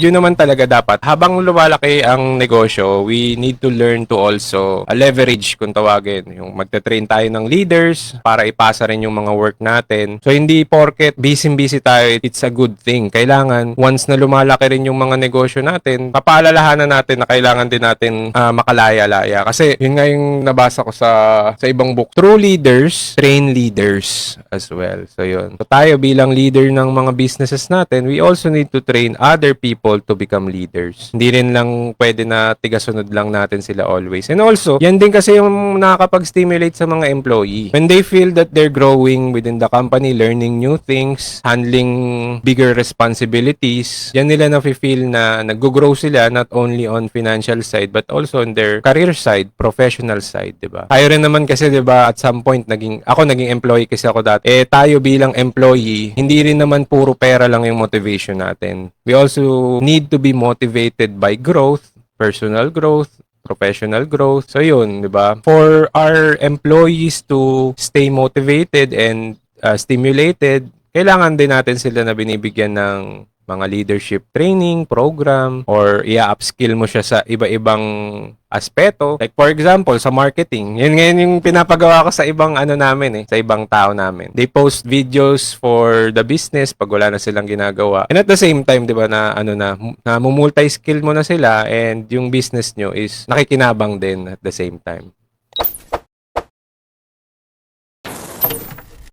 Yun naman talaga dapat. Habang lumalaki ang negosyo, we need to learn to also leverage kung tawagin. Yung magte-train tayo ng leaders para ipasa rin yung mga work natin. So hindi porket busy-busy tayo, it's a good thing. Kailangan, once na lumalaki rin yung mga negosyo natin, papaalalahanan natin na kailangan din natin makalaya-laya. Kasi yun nga yung nabasa ko sa ibang book. True leaders, train leaders as well. So yun. So tayo bilang leader ng mga businesses natin, we also need to train other people to become leaders. Hindi rin lang pwede na tigasunod lang natin sila always. And also, yan din kasi yung nakakapag-stimulate sa mga employee. When they feel that they're growing within the company, learning new things, handling bigger responsibilities, yan nila na-feel na nag-grow sila not only on financial side but also on their career side, professional side, 'di ba? Tayo rin naman kasi 'di ba at some point naging employee kasi ako dati. Tayo bilang employee, hindi rin naman puro pera lang yung motivation natin. We also need to be motivated by growth, personal growth, professional growth. So yun, 'di ba? For our employees to stay motivated and stimulated, kailangan din natin sila na binibigyan ng mga leadership training, program, or i-upskill mo siya sa iba-ibang aspeto. Like for example, sa marketing. Yan ngayon yung pinapagawa ko sa ibang namin sa ibang tao namin. They post videos for the business pag wala na silang ginagawa. And at the same time, 'di ba na multi-skill mo na sila and yung business nyo is nakikinabang din at the same time.